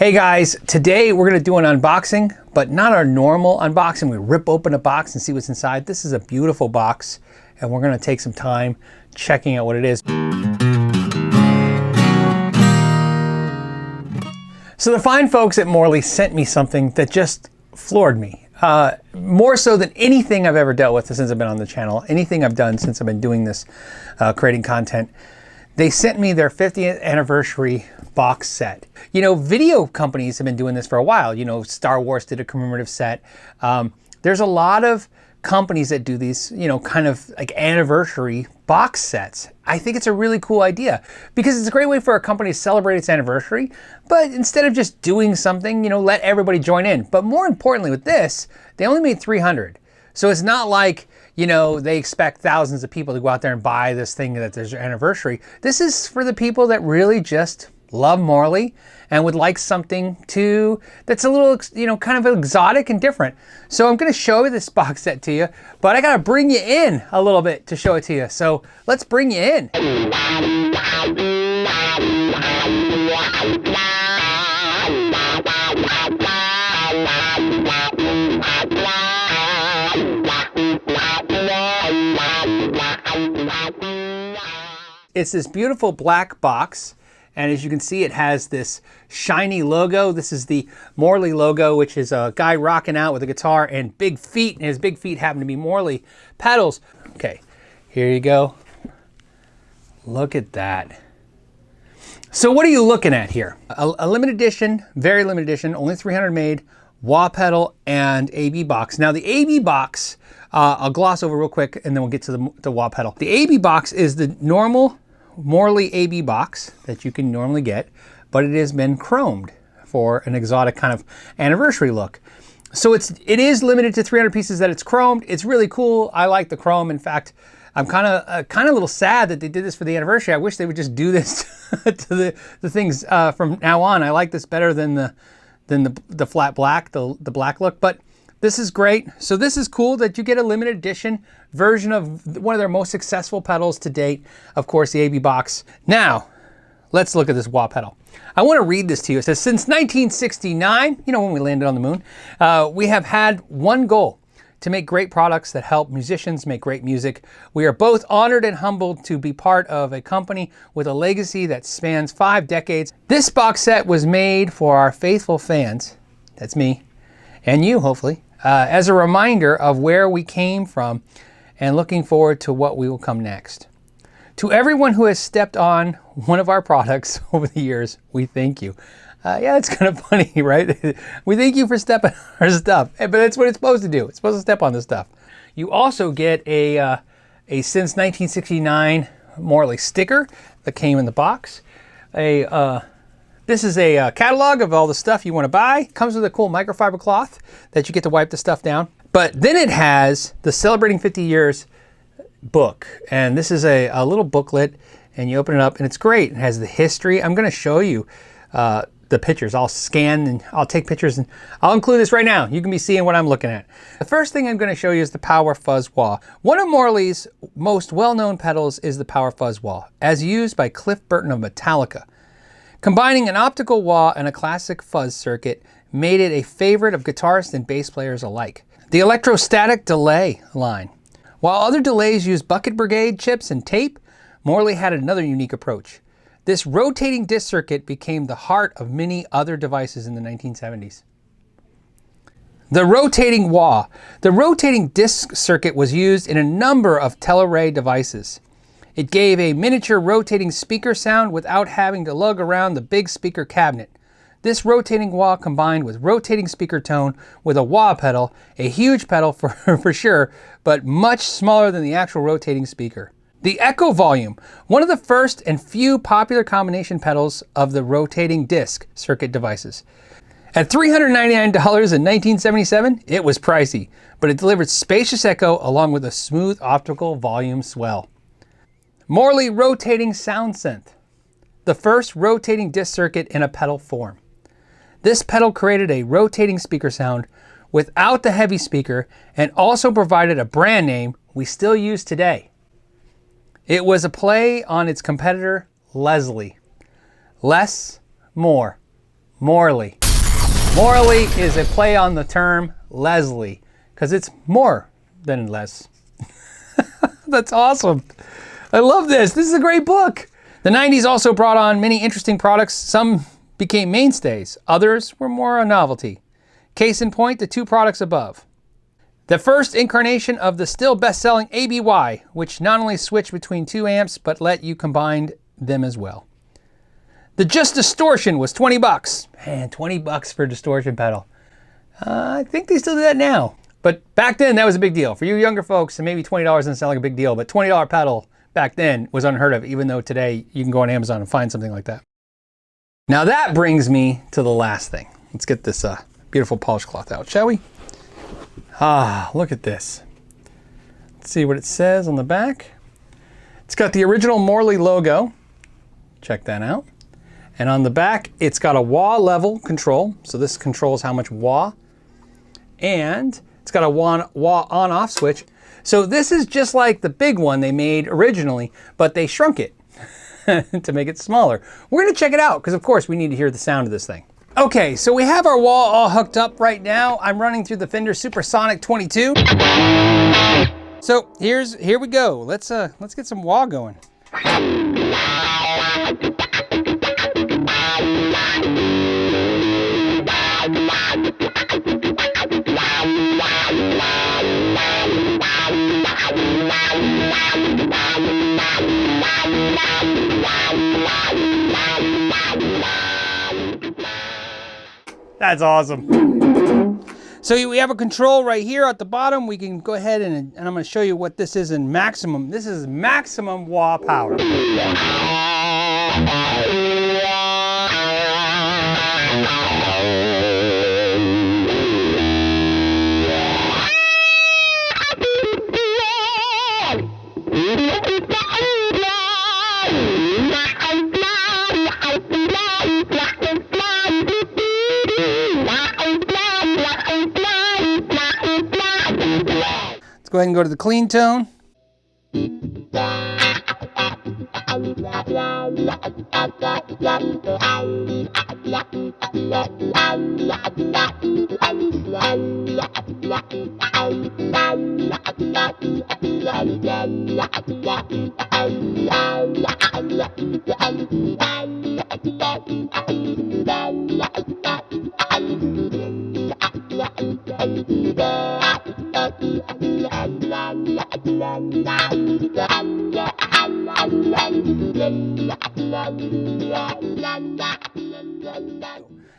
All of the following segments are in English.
Hey guys, today we're going to do an unboxing, but not our normal unboxing. We rip open a box and see what's inside. This is a beautiful box, and we're going to take some time checking out what it is. So the fine folks at Morley sent me something that just floored me. More so than anything I've ever dealt with since I've been on the channel, anything I've done since I've been doing this, creating content. They sent me their 50th anniversary box set. You know, video companies have been doing this for a while. You know, Star Wars did a commemorative set. There's a lot of companies that do these, you know, kind of like anniversary box sets. I think it's a really cool idea because it's a great way for a company to celebrate its anniversary, but instead of just doing something, you know, let everybody join in. But more importantly with this, they only made 300. So it's not like, you know, they expect thousands of people to go out there and buy this thing that there's their anniversary. This is for the people that really just love Morley and would like something that's a little, you know, kind of exotic and different. So I'm going to show this box set to you, but I got to bring you in a little bit to show it to you. So let's bring you in. It's this beautiful black box, and as you can see, it has this shiny logo. This is the Morley logo, which is a guy rocking out with a guitar and big feet, and his big feet happen to be Morley pedals. Okay, here you go. Look at that. So what are you looking at here? A limited edition, very limited edition, only 300 made, wah pedal and AB box. Now the AB box, I'll gloss over real quick and then we'll get to the wah pedal. The AB box is the normal Morley AB box that you can normally get, but it has been chromed for an exotic kind of anniversary look. So it is limited to 300 pieces that it's chromed. It's really cool. I like the chrome. In fact, I'm kind of a little sad that they did this for the anniversary. I wish they would just do this to the things from now on. I like this better than the flat black, the black look, but this is great. So this is cool that you get a limited edition version of one of their most successful pedals to date. Of course, the AB box. Now, let's look at this wah pedal. I want to read this to you. It says, since 1969, you know, when we landed on the moon, we have had one goal: to make great products that help musicians make great music. We are both honored and humbled to be part of a company with a legacy that spans 5 decades. This box set was made for our faithful fans, that's me, and you, hopefully, as a reminder of where we came from and looking forward to what we will come next. To everyone who has stepped on one of our products over the years, we thank you. Yeah, it's kind of funny, right? We thank you for stepping on our stuff, but that's what it's supposed to do. It's supposed to step on the stuff. You also get a since 1969 Morley sticker that came in the box. This is a catalog of all the stuff you want to buy. Comes with a cool microfiber cloth that you get to wipe the stuff down. But then it has the Celebrating 50 Years book. And this is a little booklet, and you open it up and it's great. It has the history. I'm going to show you the pictures. I'll scan and I'll take pictures, and I'll include this right now. You can be seeing what I'm looking at. The first thing I'm going to show you is the Power Fuzz Wah. One of Morley's most well-known pedals is the Power Fuzz Wah, as used by Cliff Burton of Metallica. Combining an optical wah and a classic fuzz circuit made it a favorite of guitarists and bass players alike. The electrostatic delay line. While other delays used bucket brigade chips and tape, Morley had another unique approach. This rotating disc circuit became the heart of many other devices in the 1970s. The rotating wah. The rotating disc circuit was used in a number of teleray devices. It gave a miniature rotating speaker sound without having to lug around the big speaker cabinet. This rotating wah combined with rotating speaker tone with a wah pedal, a huge pedal for sure, but much smaller than the actual rotating speaker. The echo volume, one of the first and few popular combination pedals of the rotating disc circuit devices. At $399 in 1977, it was pricey, but it delivered spacious echo along with a smooth optical volume swell. Morley rotating sound synth, the first rotating disc circuit in a pedal form. This pedal created a rotating speaker sound without the heavy speaker and also provided a brand name we still use today. It was a play on its competitor, Leslie. Less, more. Morley. Morley is a play on the term Leslie, because it's more than less. That's awesome. I love this. This is a great book. The 90s also brought on many interesting products. Some became mainstays. Others were more a novelty. Case in point, the two products above. The first incarnation of the still best-selling ABY, which not only switched between two amps, but let you combine them as well. The Just Distortion was 20 bucks. Man, 20 bucks for a distortion pedal. I think they still do that now. But back then, that was a big deal. For you younger folks, and maybe $20 doesn't sound like a big deal, but $20 pedal back then was unheard of, even though today you can go on Amazon and find something like that. Now that brings me to the last thing. Let's get this beautiful polish cloth out, shall we? Ah, look at this. Let's see what it says on the back. It's got the original Morley logo. Check that out. And on the back, it's got a wah level control. So this controls how much wah. And it's got a wah on-off switch. So this is just like the big one they made originally, but they shrunk it to make it smaller. We're gonna check it out, because of course we need to hear the sound of this thing. Okay, so we have our wah all hooked up right now. I'm running through the Fender Supersonic 22. So here we go. Let's get some wah going. That's awesome. So we have a control right here at the bottom. We can go ahead and I'm going to show you what this is in maximum. This is maximum wah power. Go ahead and go to the clean tone.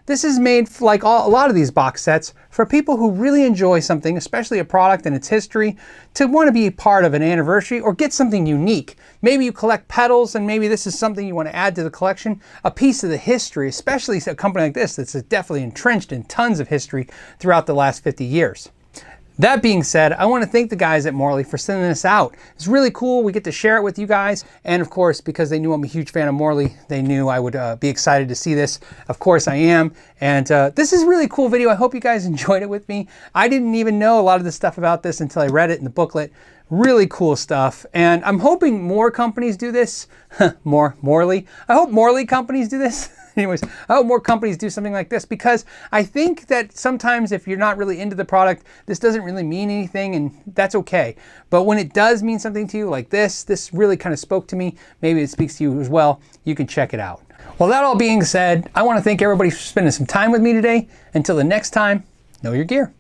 This is made, like a lot of these box sets, for people who really enjoy something, especially a product and its history, to want to be part of an anniversary or get something unique. Maybe you collect pedals and maybe this is something you want to add to the collection, a piece of the history, especially a company like this that's definitely entrenched in tons of history throughout the last 50 years. That being said, I want to thank the guys at Morley for sending this out. It's really cool. We get to share it with you guys. And of course, because they knew I'm a huge fan of Morley, they knew I would be excited to see this. Of course I am. And this is a really cool video. I hope you guys enjoyed it with me. I didn't even know a lot of the stuff about this until I read it in the booklet. Really cool stuff. And I'm hoping more companies do this. Morley. I hope Morley companies do this. Anyways, I hope more companies do something like this, because I think that sometimes if you're not really into the product, this doesn't really mean anything, and that's okay. But when it does mean something to you, like this really kind of spoke to me, maybe it speaks to you as well, you can check it out. Well, that all being said, I want to thank everybody for spending some time with me today. Until the next time, know your gear.